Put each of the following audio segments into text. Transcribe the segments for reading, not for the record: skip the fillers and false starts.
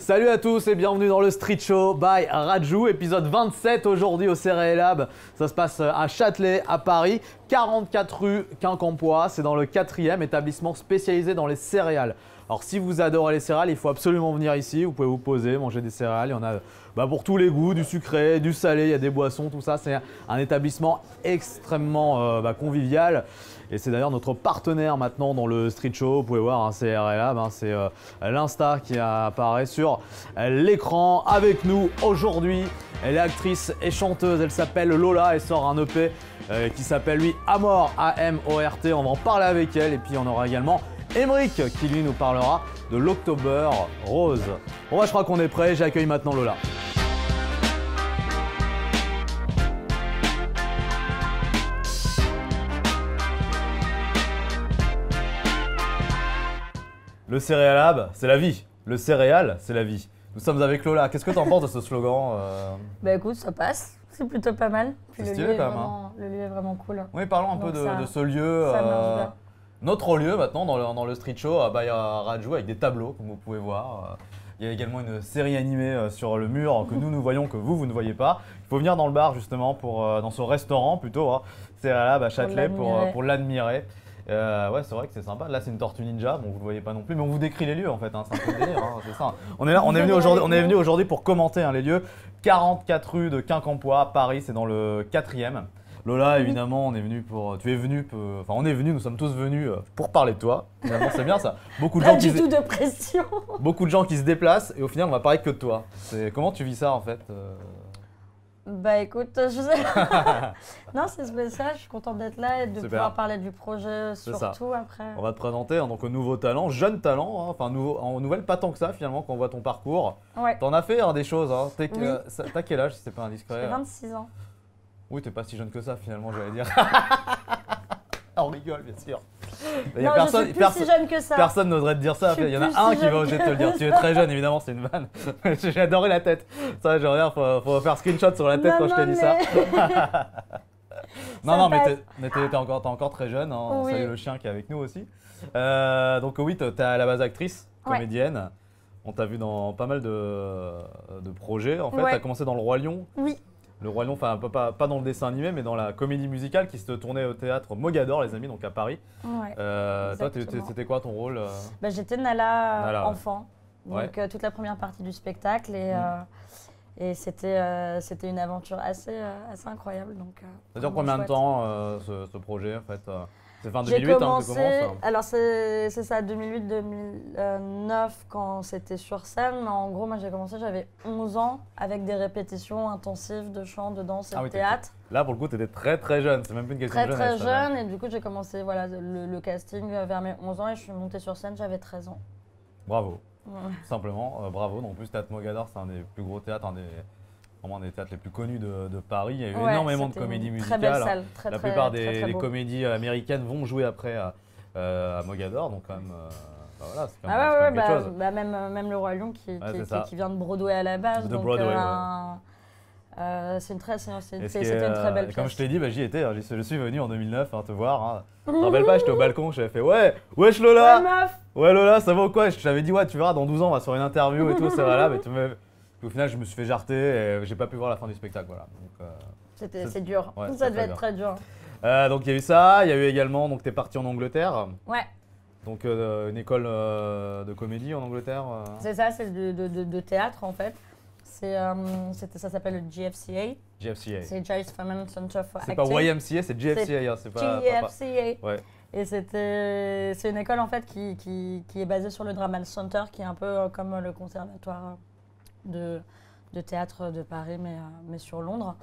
Salut à tous et bienvenue dans le Street Show by Raju, épisode 27 aujourd'hui au Céréalab. Ça se passe à Châtelet, à Paris, 44 rue Quincampoix. C'est dans le 4e établissement spécialisé dans les céréales. Alors si vous adorez les céréales, il faut absolument venir ici. Vous pouvez vous poser, manger des céréales. Il y en a pour tous les goûts, du sucré, du salé, il y a des boissons, tout ça. C'est un établissement extrêmement convivial. Et c'est d'ailleurs notre partenaire maintenant dans le Street Show. Vous pouvez voir, c'est Céréalab, c'est l'Insta qui apparaît sur l'écran avec nous aujourd'hui. Elle est actrice et chanteuse, elle s'appelle Lola, elle sort un EP qui s'appelle lui Amor, A-M-O-R-T. On va en parler avec elle et puis on aura également Emeric qui lui nous parlera de l'October Rose. Bon je crois qu'on est prêt, j'accueille maintenant Lola. Le Céréalab, c'est la vie. Le céréal, c'est la vie. Nous sommes avec Lola. Qu'est-ce que tu en penses de ce slogan Bah écoute, ça passe. C'est plutôt pas mal. Puis c'est stylé quand même. Le lieu est vraiment cool. Oui, parlons un peu de ce lieu. Ça marche bien. Notre lieu maintenant dans le Street Show à Raju avec des tableaux comme vous pouvez voir. Il y a également une série animée sur le mur que nous voyons, que vous ne voyez pas. Il faut venir dans le bar justement, dans ce restaurant plutôt, Céréalab à Châtelet pour l'admirer. Ouais, c'est vrai que c'est sympa. Là, c'est une tortue ninja. Bon, vous le voyez pas non plus, mais on vous décrit les lieux en fait. C'est un peu le délire, c'est ça. On est venu aujourd'hui pour commenter les lieux. 44 rue de Quincampoix, à Paris. C'est dans le 4e. Lola, évidemment, on est venu nous sommes tous venus pour parler de toi. Finalement, c'est bien ça. Beaucoup de gens du tout de pression. Beaucoup de gens qui se déplacent et au final, on va parler que de toi. Comment tu vis ça en fait Bah écoute, je sais. Non, c'est spécial, je suis contente d'être là et de pouvoir parler du projet surtout après. On va te présenter donc un nouveau talent, jeune talent, en nouvelle pas tant que ça finalement quand on voit ton parcours. Ouais. T'en as fait des choses, Oui. T'as quel âge si c'est pas indiscret? J'ai 26 ans. Oui, t'es pas si jeune que ça finalement, j'allais dire. On rigole bien sûr. Non, je suis plus si jeune que ça. Personne n'oserait te dire ça. Il y en a un qui va oser te le dire. Tu es très jeune, évidemment, c'est une vanne. J'ai adoré la tête. Ça, je regarde, faut faire screenshot sur la tête quand je t'ai dit ça. Non, mais t'es encore très jeune. Oui. Salut le chien qui est avec nous aussi. Donc oui, t'es à la base actrice, comédienne. Ouais. On t'a vu dans pas mal de projets. En fait, t'as commencé dans Le Roi Lion. Oui. Le Roi Lion, enfin pas dans le dessin animé, mais dans la comédie musicale qui se tournait au théâtre Mogador, les amis, donc à Paris. Ouais, toi, c'était quoi ton rôle J'étais Nala enfant, donc toute la première partie du spectacle et c'était une aventure assez incroyable. Ça dure combien de temps ce projet en fait C'est fin 2008 que tu commences. Alors c'est ça, 2008-2009 quand c'était sur scène. Mais en gros, moi j'ai commencé, j'avais 11 ans avec des répétitions intensives de chant, de danse et de théâtre. Là pour le coup, tu étais très très jeune, c'est même plus une question de jeunesse. Très jeune et du coup j'ai commencé le casting vers mes 11 ans et je suis montée sur scène, j'avais 13 ans. Bravo, simplement, bravo. En plus, Théâtre Mogador, c'est un des plus gros théâtres, vraiment des théâtres les plus connus de Paris. Il y a eu énormément de comédies musicales. Très belle salle, la plupart des comédies américaines vont jouer après à Mogador, donc quand même, voilà, c'est quand même quelque chose. Même Le Roi Lion qui vient de Broadway à la base. De Broadway, c'était une très belle pièce. Comme je t'ai dit, j'y étais, je suis venu en 2009 te voir. Je me rappelle pas, j'étais au balcon, j'avais fait wesh Lola. Ouais meuf. Ouais Lola, ça va ou quoi? Je t'avais dit tu verras, dans 12 ans on va sur une interview et tout, c'est là, mais au final, je me suis fait jarter et j'ai pas pu voir la fin du spectacle. Voilà. C'est dur. Ça devait être très dur. Donc il y a eu ça, il y a eu également, donc tu es parti en Angleterre. Ouais. Donc une école de comédie en Angleterre. C'est ça, c'est de théâtre en fait. Ça s'appelle le GFCA. GFCA. C'est Giles Feminine Center for Acting. C'est pas YMCA, c'est GFCA. C'est pas GFCA. Ouais. Et c'est une école en fait qui est basée sur le Drama Center, qui est un peu comme le conservatoire de théâtre de Paris, mais sur Londres.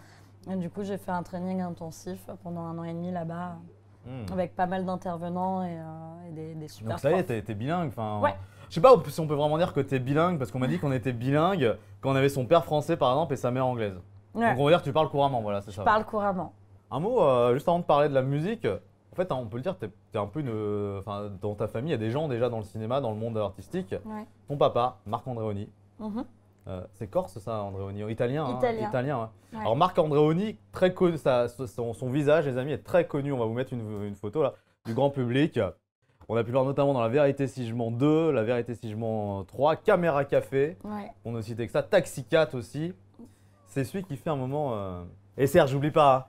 Et du coup, j'ai fait un training intensif pendant 1 an et demi là-bas, avec pas mal d'intervenants et des super Donc ça y est, t'es bilingue. Ouais. Je sais pas si on peut vraiment dire que t'es bilingue, parce qu'on m'a dit qu'on était bilingue quand on avait son père français par exemple et sa mère anglaise. Ouais. Donc on va dire que tu parles couramment, voilà, c'est ça. Je parle couramment. Un mot, juste avant de parler de la musique, en fait, on peut le dire, t'es un peu dans ta famille, il y a des gens déjà dans le cinéma, dans le monde artistique. Ouais. Ton papa, Marc Andreoni. C'est corse ça, Andreoni, italien. Italien. Ouais. Alors Marc Andreoni, très connu, son visage, les amis, est très connu. On va vous mettre une photo là du grand public. On a pu le voir notamment dans La Vérité si je mens 2, La Vérité si je mens 3, Caméra Café, Ouais. on ne cite que ça, Taxi 4 aussi. C'est celui qui fait un moment. Et Serge, j'oublie pas, hein,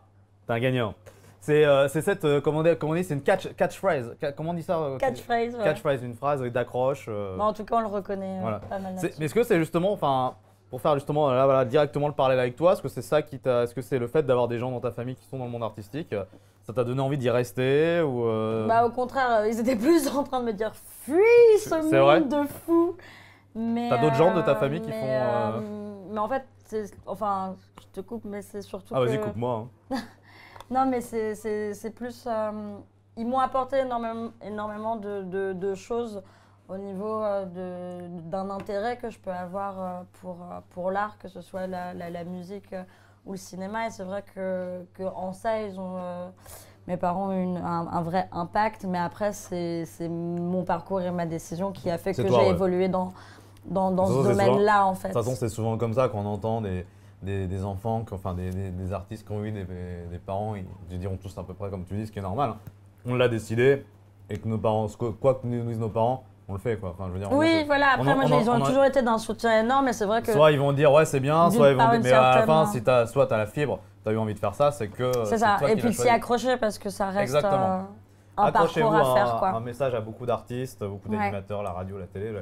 t'es un gagnant. C'est cette, comment on dit, c'est une catchphrase. Comment on dit ça Catchphrase, ouais. Catchphrase, une phrase d'accroche. Bon, en tout cas, on le reconnaît Voilà. pas mal Mais là-dessus. est-ce que c'est justement, enfin, pour faire justement là, voilà, directement le parallèle avec toi, est-ce que c'est ça qui t'a, est-ce que c'est le fait d'avoir des gens dans ta famille qui sont dans le monde artistique, ça t'a donné envie d'y rester ou Bah, au contraire, ils étaient plus en train de me dire fuis ce C'est vrai monde de fou. Mais T'as d'autres gens de ta famille qui mais, font, mais en fait, enfin, je te coupe, mais c'est surtout Ah vas-y, que. coupe-moi. Hein. Non, mais c'est plus. Ils m'ont apporté énormément de choses au niveau d'un intérêt que je peux avoir pour l'art, que ce soit la musique ou le cinéma. Et c'est vrai que en ça, ils ont. Mes parents ont eu un vrai impact, mais après, c'est mon parcours et ma décision qui a fait C'est que toi, j'ai ouais. évolué dans De toute ce façon, c'est domaine-là, en fait. De toute façon, c'est souvent comme ça qu'on entend des enfants, enfin des artistes qui ont eu des parents, ils diront tous à peu près comme tu dis, ce qui est normal. Hein. On l'a décidé et que nos parents, quoi que nous disent nos parents, on le fait quoi. Enfin, je veux dire, Oui, voilà. Après, moi, ils ont toujours été d'un soutien énorme, mais c'est vrai que. Soit ils vont dire ouais c'est bien, soit ils vont dire mais à la fin si soit t'as la fibre, t'as eu envie de faire ça, c'est que c'est ça. toi Et qui puis l'as s'y choisi. accrocher parce que ça reste Exactement. un parcours Accrochez-vous à faire, quoi. un message à beaucoup d'artistes, beaucoup Ouais. d'animateurs, la radio, la télé,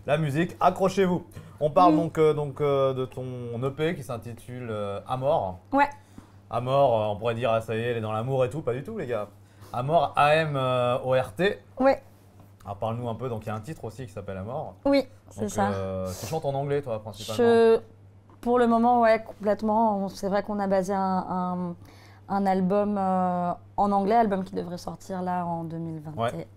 la musique. Accrochez-vous. On parle donc de ton EP qui s'intitule Amor. Ouais. Amor, on pourrait dire ah, ça y est, elle est dans l'amour et tout, pas du tout les gars. Amor, A-M-O-R-T. Ouais. Alors parle-nous un peu, donc il y a un titre aussi qui s'appelle Amor. Oui, c'est Donc, ça. Tu chantes en anglais toi principalement. Pour le moment, ouais, complètement. C'est vrai qu'on a basé un album en anglais, album qui devrait sortir là en 2021. Ouais.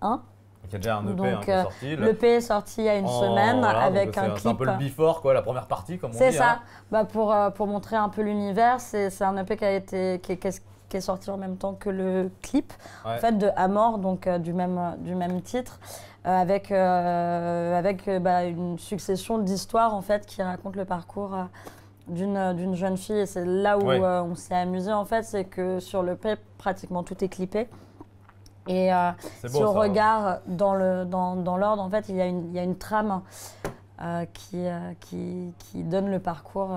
Il y a déjà un EP Donc, qui est sorti. L'EP est sorti il y a une semaine Voilà, avec donc un clip. C'est un peu le before, quoi, la première partie, comme on dit. C'est ça. Hein. Bah pour montrer un peu l'univers, c'est un EP qui est sorti en même temps que le clip, Ouais. en fait, de Amor, donc du même titre, avec une succession d'histoires en fait qui racontent le parcours d'une jeune fille. Et c'est là où Ouais. on s'est amusé en fait, c'est que sur l'EP, pratiquement tout est clippé. Et C'est si beau, on ça, regarde dans l'ordre, en fait, il y a une trame qui donne le parcours.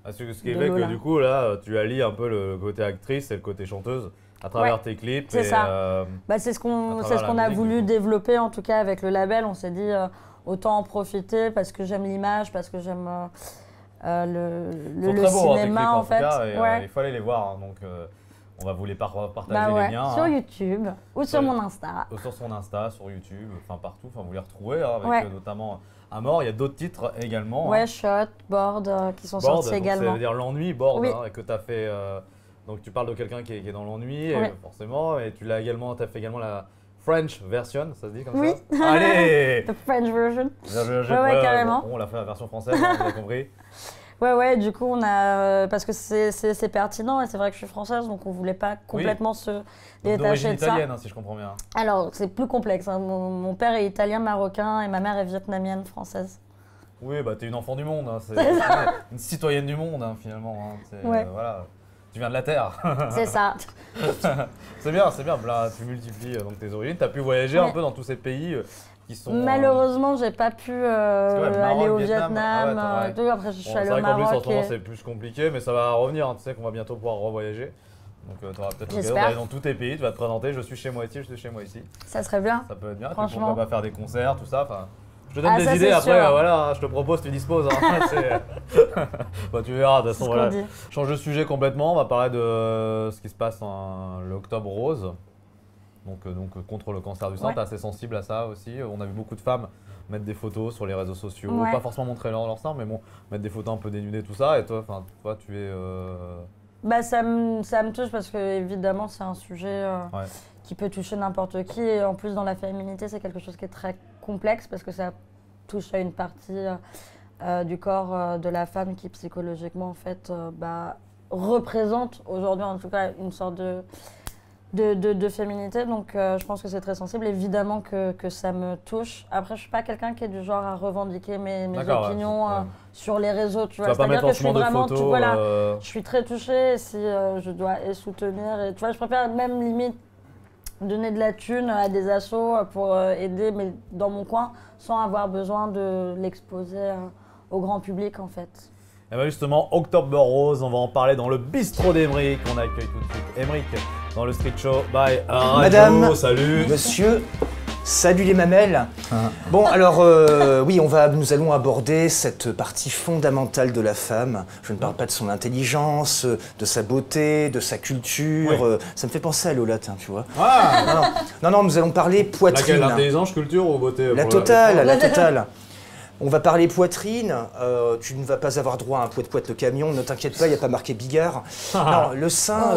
Ah, ce qui de fait que Lola. du coup, là, tu allies un peu le côté actrice et le côté chanteuse à travers Ouais, tes clips. c'est et, ça. C'est ce à qu'on travers la a musique, voulu du coup. développer, en tout cas avec le label. On s'est dit autant en profiter parce que j'aime l'image, parce que j'aime Ils sont le très beaux, hein, tes cinéma, clips, en tout fait. cas, et, Ouais. il faut aller les voir. Hein, donc, on va vous les partager Bah ouais, les liens. sur hein. YouTube ou sur Ouais. mon Insta. Sur son Insta, sur YouTube, enfin partout, enfin vous les retrouvez hein, avec Ouais. Notamment Amor. Il y a d'autres titres également. Ouais, hein. Shot, Board, qui sont Bored, sortis donc ça également. veut dire l'ennui, Bored, Oui. hein, et que tu as fait. Donc tu parles de quelqu'un qui est dans l'ennui, Ouais. forcément, et tu l'as également, tu as fait également la French version, ça se dit comme Oui. ça Allez The French version. Ouais, carrément. Bon, on l'a fait la version française, hein, vous avez compris. Ouais, du coup, on a. Parce que c'est pertinent et c'est vrai que je suis française, donc on voulait pas complètement se Donc, détacher d'origine de ça. italienne, hein, si je comprends bien. Alors, c'est plus complexe. Hein. Mon père est italien, marocain et ma mère est vietnamienne, française. Oui, bah t'es une enfant du monde, hein, c'est une citoyenne du monde hein, finalement. Hein, Ouais. Voilà. Tu viens de la Terre. C'est ça. C'est bien, là, tu multiplies donc tes origines. Tu as pu voyager Ouais. un peu dans tous ces pays qui sont. Malheureusement, j'ai pas pu Maroc, aller au Vietnam, Vietnam. ah ouais, tout. Après, je suis Bon, c'est allée vrai au qu'en plus, en Maroc. ce moment, c'est plus compliqué, mais ça va revenir. Hein. Tu sais qu'on va bientôt pouvoir revoyager. Donc, tu auras peut-être l'occasion J'espère. d'aller dans tous tes pays. Tu vas te présenter. Je suis chez moi ici, je suis chez moi ici. Ça serait bien. Ça peut être bien. Puis Franchement. pourquoi pas faire des concerts, tout ça. Enfin, je te donne Ah, des ça, idées. c'est Après, sûr. voilà, hein, je te propose, tu disposes. Hein. Bah, tu verras. De toute C'est façon, ce qu'on voilà. dit. Change de sujet complètement. On va parler de ce qui se passe l'Octobre Rose. Donc contre le cancer du sein, Ouais. tu es assez sensible à ça aussi. On a vu beaucoup de femmes mettre des photos sur les réseaux sociaux, Ouais. pas forcément montrer leur sein, mais bon, mettre des photos un peu dénudées, tout ça. Et toi, tu es. Bah, ça me touche parce que, évidemment, c'est un sujet Ouais. qui peut toucher n'importe qui. Et en plus, dans la féminité, c'est quelque chose qui est très complexe parce que ça touche à une partie du corps de la femme qui, psychologiquement, en fait, représente aujourd'hui, en tout cas, une sorte de féminité. Donc, je pense que c'est très sensible. Évidemment que ça me touche. Après, je suis pas quelqu'un qui est du genre à revendiquer mes D'accord, ouais. opinions Ouais. sur les réseaux. Tu Tu vois, vas pas c'est-à-dire mettre que je suis forcément de vraiment, photos. je suis très touchée si je dois soutenir. Et tu vois, je préfère même limite donner de la thune à des assos pour aider, mais dans mon coin, sans avoir besoin de l'exposer au grand public en fait. Et bien justement, October Rose, on va en parler dans le bistrot d'Emeric. On accueille tout de suite Emeric dans le Street Show by Radio. Madame, salut. Monsieur, salut les mamelles. Bon, alors oui, nous allons aborder cette partie fondamentale de la femme. Je ne parle pas de son intelligence, de sa beauté, de sa culture. Ça me fait penser à Lola, tu vois. Ah. Non, nous allons parler poitrine. Laquelle, intelligence, culture ou beauté? La totale. On va parler poitrine, tu ne vas pas avoir droit à un poète le camion, ne t'inquiète pas, il n'y a pas marqué Bigard. Non, le sein,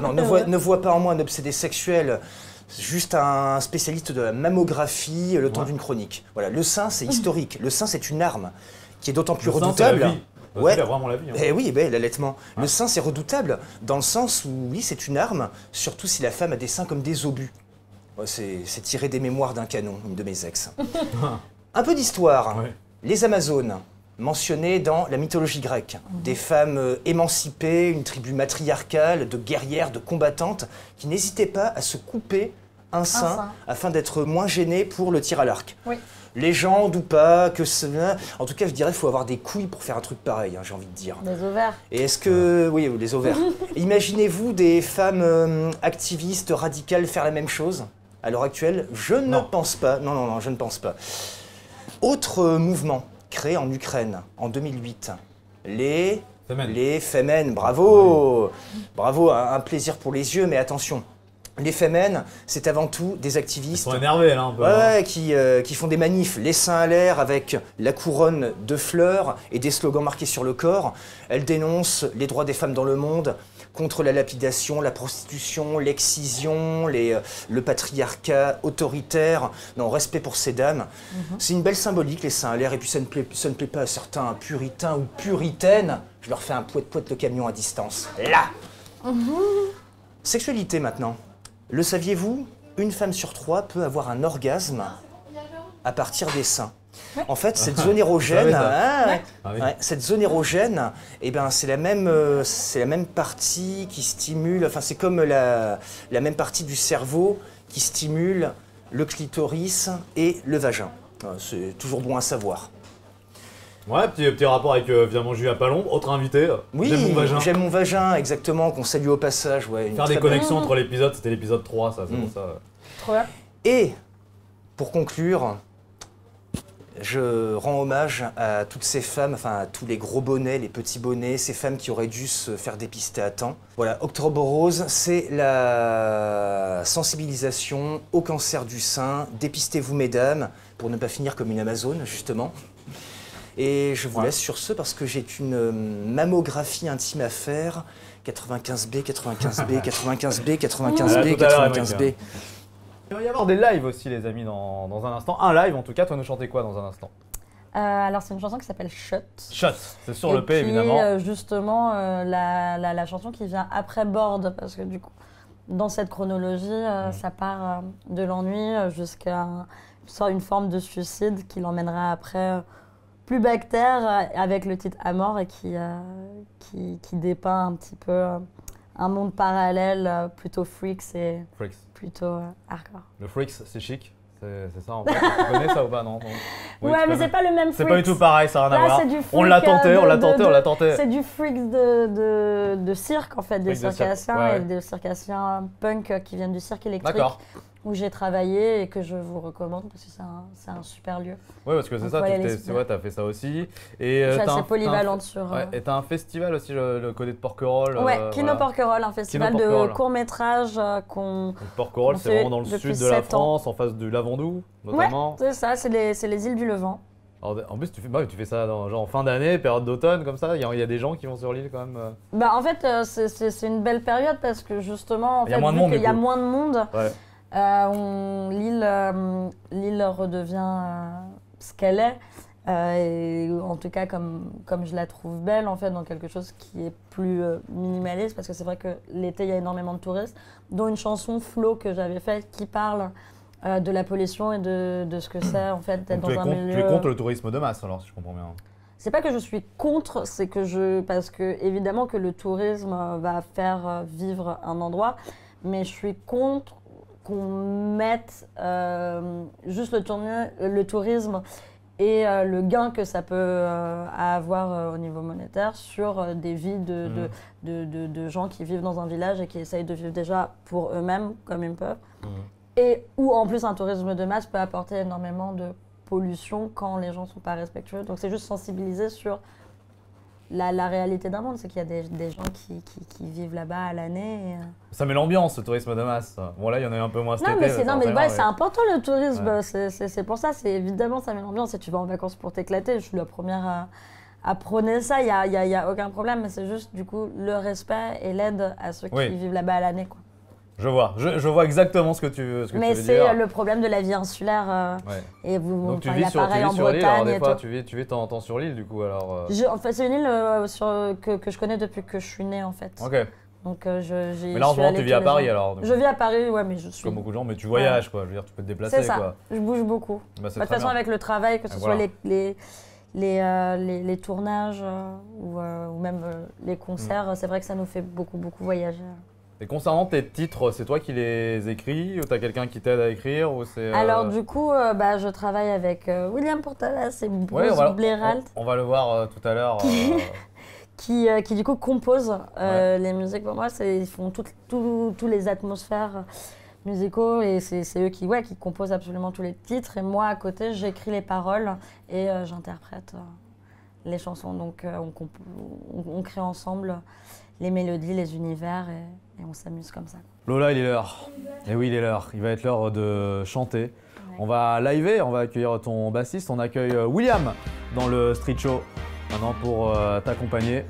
non, ne vois pas en moi un obsédé sexuel, juste un spécialiste de la mammographie le temps d'une chronique. Voilà, le sein c'est historique, le sein c'est une arme qui est d'autant plus redoutable. C'est la vie. C'est vraiment la vie. Hein. Eh oui, l'allaitement. Le sein c'est redoutable dans le sens où oui c'est une arme, surtout si la femme a des seins comme des obus. C'est tiré des mémoires d'un canon, une de mes ex. Un peu d'histoire. Les Amazones, mentionnées dans la mythologie grecque. Des femmes émancipées, une tribu matriarcale, de guerrières, de combattantes, qui n'hésitaient pas à se couper un sein afin d'être moins gênées pour le tir à l'arc. Légende ou pas, en tout cas je dirais qu'il faut avoir des couilles pour faire un truc pareil, hein, j'ai envie de dire. Des ovaires. Et est-ce que... Oui, les ovaires. Imaginez-vous des femmes activistes, radicales faire la même chose à l'heure actuelle? Je ne pense pas. Non, je ne pense pas. Autre mouvement créé en Ukraine en 2008, les Femen, bravo. Bravo, un plaisir pour les yeux, mais attention. Les Femen, c'est avant tout des activistes. Ils sont énervés là un peu. Qui font des manifs, les seins à l'air avec la couronne de fleurs et des slogans marqués sur le corps. Elles dénoncent les droits des femmes dans le monde, contre la lapidation, la prostitution, l'excision, le patriarcat autoritaire. Non, respect pour ces dames. C'est une belle symbolique, les seins à l'air, et puis ça ne plaît pas à certains puritains ou puritaines. Je leur fais un poète le camion à distance. Là. Sexualité maintenant. Le saviez-vous? Une femme sur 3 peut avoir un orgasme à partir des seins. En fait, cette zone érogène, cette zone érogène, eh ben, c'est la même partie qui stimule, enfin c'est comme la même partie du cerveau qui stimule le clitoris et le vagin. C'est toujours bon à savoir. Ouais, petit rapport avec évidemment Julia Palombe, autre invité. Oui, J'aime mon vagin. J'aime mon vagin, exactement, qu'on salue au passage. Ouais, faire des connexions entre l'épisode, c'était l'épisode 3, ça, c'est pour ça. Trop bien. Et pour conclure, je rends hommage à toutes ces femmes, enfin à tous les gros bonnets, les petits bonnets, ces femmes qui auraient dû se faire dépister à temps. Voilà, October Rose, c'est la sensibilisation au cancer du sein. Dépistez-vous mesdames, pour ne pas finir comme une Amazone, justement. Et je vous laisse sur ce parce que j'ai une mammographie intime à faire. 95B, 95B, 95B, 95B, 95B. Il va y avoir des lives aussi les amis dans un instant. Un live en tout cas, toi nous chanter quoi dans un instant? Alors c'est une chanson qui s'appelle Shot. Shot, c'est sur le P évidemment. Justement la chanson qui vient après Bored parce que du coup dans cette chronologie ça part de l'ennui jusqu'à une forme de suicide qui l'emmènera après plus bactère avec le titre Amor et qui dépeint un petit peu un monde parallèle plutôt freaks et plutôt hardcore. Le freaks c'est chic, c'est ça en fait. Tu connais ça ou pas? Non, oui, ouais, mais c'est pas le même freaks. C'est pas du tout pareil, ça n'a rien à voir. On l'a tenté. C'est du freaks de cirque en fait, des circassiens et des circassiens punk qui viennent du cirque électrique. Où j'ai travaillé et que je vous recommande parce que c'est un super lieu. Oui, parce que c'est ça, tu as fait ça aussi. Et je suis assez polyvalente sur... et tu as un festival aussi, le Côté de Porquerolles. Ouais, Kino Porquerolles, un festival de courts-métrages qu'on... Porquerolles, c'est vraiment dans le sud de la France, en face du Lavandou, notamment. Ouais, c'est ça, c'est les îles du Levant. Alors, en plus, tu fais ça en fin d'année, période d'automne, comme ça. Il y a des gens qui vont sur l'île quand même. Bah, en fait, c'est une belle période parce que justement, il y a moins de monde. Ouais. L'île redevient ce qu'elle est, et en tout cas comme je la trouve belle en fait, dans quelque chose qui est plus minimaliste parce que c'est vrai que l'été il y a énormément de touristes, dont une chanson Flow que j'avais faite qui parle de la pollution et de ce que c'est en fait d'être dans un milieu. Tu es contre le tourisme de masse alors si je comprends bien. C'est pas que je suis contre, c'est que parce que évidemment que le tourisme va faire vivre un endroit, mais je suis contre qu'on mette juste le tourisme et le gain que ça peut avoir au niveau monétaire sur des vies de gens qui vivent dans un village et qui essayent de vivre déjà pour eux-mêmes comme ils peuvent. Et où en plus un tourisme de masse peut apporter énormément de pollution quand les gens ne sont pas respectueux. Donc c'est juste sensibiliser sur la réalité d'un monde, c'est qu'il y a des gens qui vivent là-bas à l'année. Ça met l'ambiance, le tourisme de masse. Bon là, il y en a eu un peu moins cet été. C'est important le tourisme, ouais. C'est pour ça, évidemment ça met l'ambiance et tu vas en vacances pour t'éclater. Je suis la première à prôner ça, il y a aucun problème, mais c'est juste du coup le respect et l'aide à ceux qui vivent là-bas à l'année, quoi. Je vois exactement ce que tu veux dire. Mais c'est le problème de la vie insulaire. Et donc tu vis sur l'île, alors des fois tu vis de temps en temps sur l'île du coup alors. En fait c'est une île que je connais depuis que je suis née en fait. Ok. Donc mais là en ce moment tu vis à Paris alors. Je vis à Paris, ouais, mais je suis. Comme beaucoup de gens, mais tu voyages quoi. Je veux dire tu peux te déplacer. C'est ça. Quoi. Je bouge beaucoup. Bah, de toute façon avec le travail, que ce soit les tournages ou même les concerts, c'est vrai que ça nous fait beaucoup voyager. Et concernant tes titres, c'est toi qui les écris ou t'as quelqu'un qui t'aide à écrire ou c'est Alors du coup, je travaille avec William Portalas et Bruce Blairalt. On va le voir tout à l'heure. qui du coup compose les musiques pour moi. Ils font tous les atmosphères musicaux et c'est eux qui composent absolument tous les titres. Et moi à côté, j'écris les paroles et j'interprète les chansons. Donc on crée ensemble les mélodies, les univers et on s'amuse comme ça. Lola, il est l'heure. Et oui, il est l'heure. Il va être l'heure de chanter. Ouais. On va liver, on va accueillir ton bassiste. On accueille William dans le Street Show maintenant pour t'accompagner.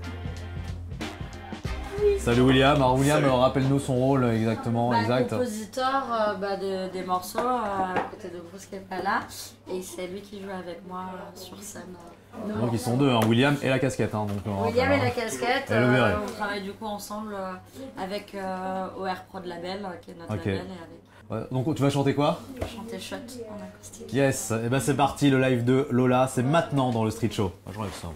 Oui. Salut William. Alors William, rappelle-nous son rôle exactement. Compositeur des morceaux à côté de Bruce qui n'est pas là. Et c'est lui qui joue avec moi sur scène. Donc ils sont deux, hein, William et la casquette. Hein, donc, William et la casquette, on travaille du coup ensemble avec OR Prod Label, qui est notre label. Et avec... donc tu vas chanter quoi? Chanter Shot en acoustique. Yes, et ben c'est parti, le live de Lola, c'est maintenant dans le Street Show. J'enlève ça.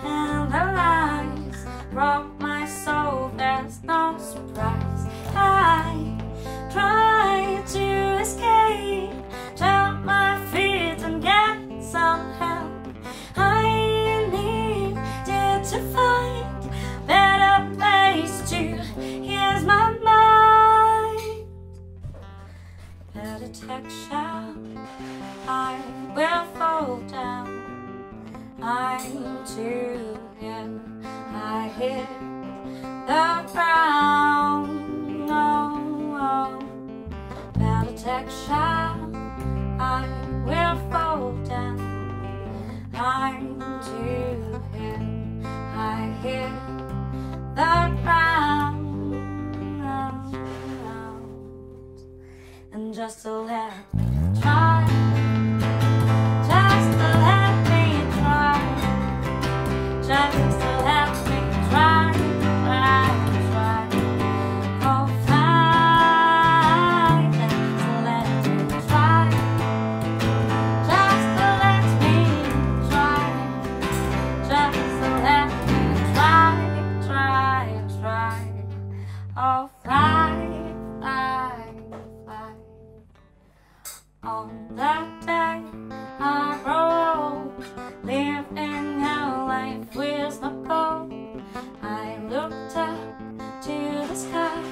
And the lies broke my soul, there's no surprise. I tried to escape, jump my feet and get some help. I needed to find a better place to ease my mind. Better texture, I will fall down. I'm too in, I hit the ground. Oh, better texture, I will fall down. I'm too in, I hit the ground. And just to let me try. Just to help me try. Oh, fly, just to let me try. Just to let me try. Just to let me try. Oh, fly. On that day I rode, lived in hell, life with no goal. I looked up to the sky,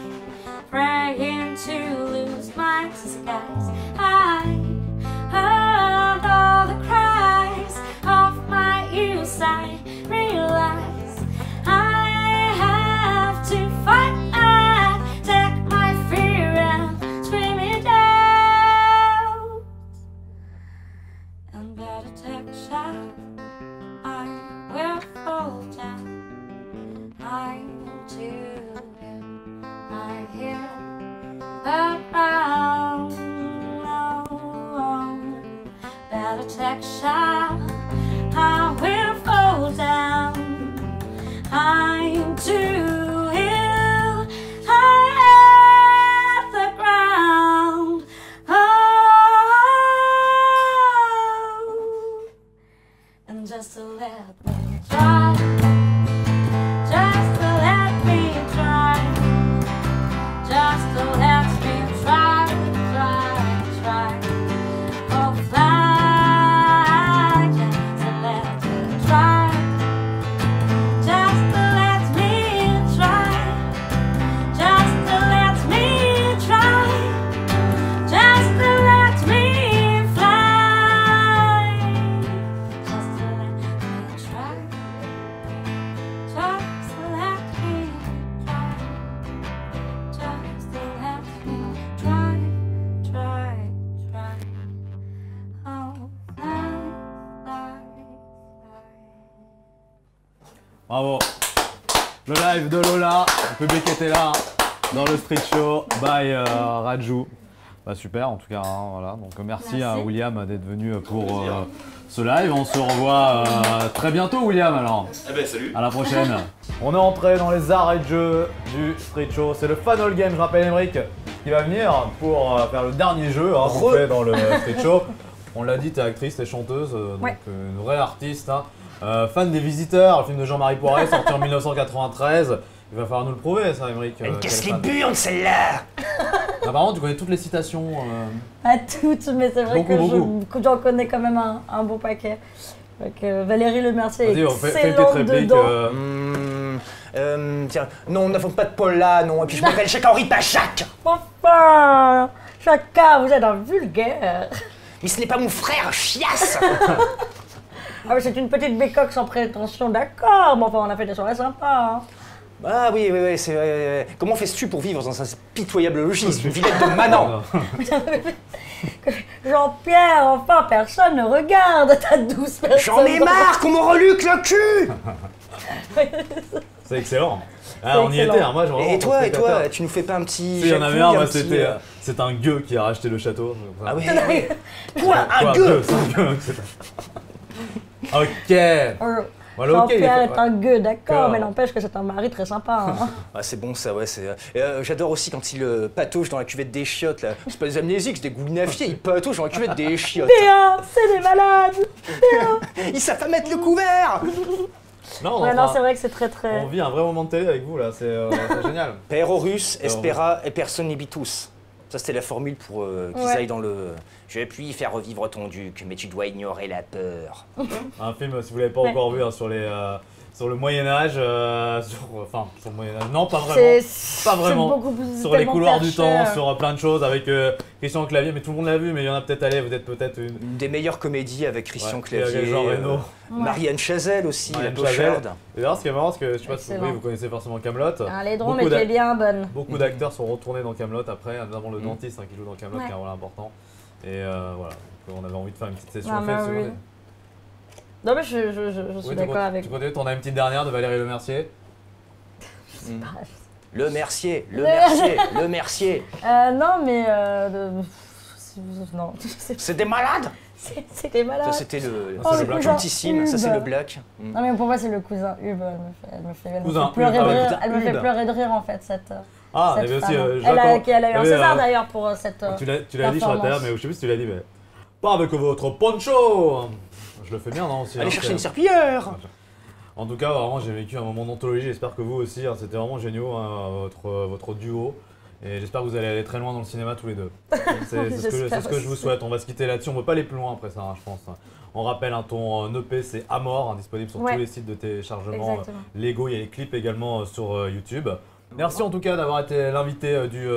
praying to lose my disguise. I heard all the cries of my youth. I realized I have to fight back, take my fear and scream it out. And better take a shot, I will fall down. I'm too in, I hear the ground. Oh, better take a shot, I will fall down. I'm too ill, I hit the ground. Oh, Bravo. Le live de Lola, le public était là dans le street show by Raju. Bah, super en tout cas, hein, voilà. Donc merci à William d'être venu pour ce live. On se revoit très bientôt William alors. Eh ben salut. À la prochaine. On est entré dans les arrêts de jeu du street show. C'est le Funnel Game, je rappelle Emeric, qui va venir pour faire le dernier jeu qu'on fait dans le street show. On l'a dit, t'es actrice, t'es chanteuse, donc une vraie artiste. Hein. Fan des Visiteurs, le film de Jean-Marie Poiret, sorti en 1993. Il va falloir nous le prouver, ça, Emeric. Elle me casse les burnes, celle-là. Apparemment, tu connais toutes les citations. Pas toutes, mais c'est vrai Beaucoup. que j'en connais quand même un bon paquet. Donc, Valérie Lemercier est Vas-y, on fait une petite excellente réplique. dedans. Tiens, non, nous n'avons pas de Paul là, non. Et puis je m'appelle Jacques-Henri Pachac. Enfin, chacun, vous êtes un vulgaire. Mais ce n'est pas mon frère, chiasse. Ah, mais c'est une petite bécoque sans prétention, d'accord. Mais enfin, on a fait des soirées sympas. Hein. Ah oui, c'est... comment fais-tu pour vivre dans un pitoyable logis, une villette de Manan? Jean-Pierre, enfin, personne ne regarde ta douce personne. J'en ai marre qu'on me reluque le cul. C'est excellent. Ah, on y était, hein, moi j'ai vraiment. Et toi, tu nous fais pas un petit... Si, il y en avait un, moi c'était... C'est un gueux qui a racheté le château. Ah oui, Quoi, un Quoi, gueux? C'est un gueux, c'est ça. Ok. Voilà, ok, Jean-Pierre est un gueux, d'accord, D'accord. mais n'empêche que c'est un mari très sympa. Hein. Ah, c'est bon ça, ouais. J'adore aussi quand il patauge dans la cuvette des chiottes là. C'est pas des amnésiques, c'est des gougnafiers, il patauge dans la cuvette des chiottes. P1, c'est des malades. Il savent pas mettre le couvert. Non, Ouais, enfin, non, c'est vrai que c'est très très. on vit un vrai moment de télé avec vous là, c'est génial. Perorus, espera et personne tous. Ça c'était la formule pour qu'ils Ouais. aillent dans le... Je puis faire revivre ton duc, mais tu dois ignorer la peur. Un film, si vous l'avez pas encore vu, hein, sur le Moyen-Âge, sur le Moyen-Âge, non pas vraiment, pas vraiment, beaucoup plus, sur les tellement couloirs du perché, temps, sur plein de choses avec Christian Clavier, mais tout le monde l'a vu, mais il y en a peut-être allé, peut-être une... Une des meilleures comédies avec Christian Ouais, et avec Clavier, Jean Reno. Marianne Chazelle aussi, Marianne la Pocharde. Et d'ailleurs, ce qui est marrant, c'est que je sais pas si Excellent. vous connaissez forcément Kaamelott. Ah, les drômes étaient bien bonnes. Beaucoup d'acteurs sont retournés dans Kaamelott après, notamment le dentiste qui joue dans Kaamelott, qui a un rôle important. Et voilà, donc, on avait envie de faire une petite session. Ah, bah si vous oui. voulez. Non, mais je suis Oui, d'accord avec tu continues, t'en as une petite dernière de Valérie Lemercier. Le Mercier, le Le- Mercier, le Mercier. Non, mais. Non, C'est des malades. c'est des malades. Ça c'était le Oh, le Black cousin Cultissime, ça c'est Hub. le Black. Non, mais pour moi, c'est le cousin Hub. Elle me fait Cousin pleurer Hub, de ah ouais, rire. cousin Elle me fait Hub. pleurer de rire, en fait, cette. Ah, il y cette avait aussi femme. Jacques. Elle a eu un il y avait, César d'ailleurs pour cette. Tu l'as dit sur la performance. terre, mais je sais plus si tu l'as dit, mais. Pas avec votre poncho. Je le fais bien, non aussi. Allez hein, chercher c'est- une serpillière. En tout cas, vraiment, j'ai vécu un moment d'anthologie. J'espère que vous aussi. Hein, c'était vraiment génial, hein, votre duo. Et j'espère que vous allez aller très loin dans le cinéma tous les deux. C'est ce que je vous souhaite. On va se quitter là-dessus. On ne peut pas aller plus loin après ça, hein, je pense. On rappelle, hein, ton EP, c'est Amor, hein, disponible sur Ouais. tous les sites de téléchargement Exactement. Lego. Il y a les clips également sur YouTube. Merci en tout cas d'avoir été l'invité du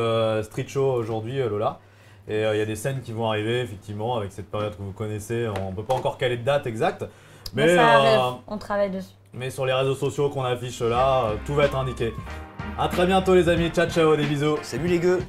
Street Show aujourd'hui, Lola. Et il y a des scènes qui vont arriver, effectivement, avec cette période que vous connaissez. On ne peut pas encore caler de date exacte. Mais ça arrive, on travaille dessus. Mais sur les réseaux sociaux qu'on affiche là, tout va être indiqué. A très bientôt les amis, ciao ciao, des bisous. Salut les gueux.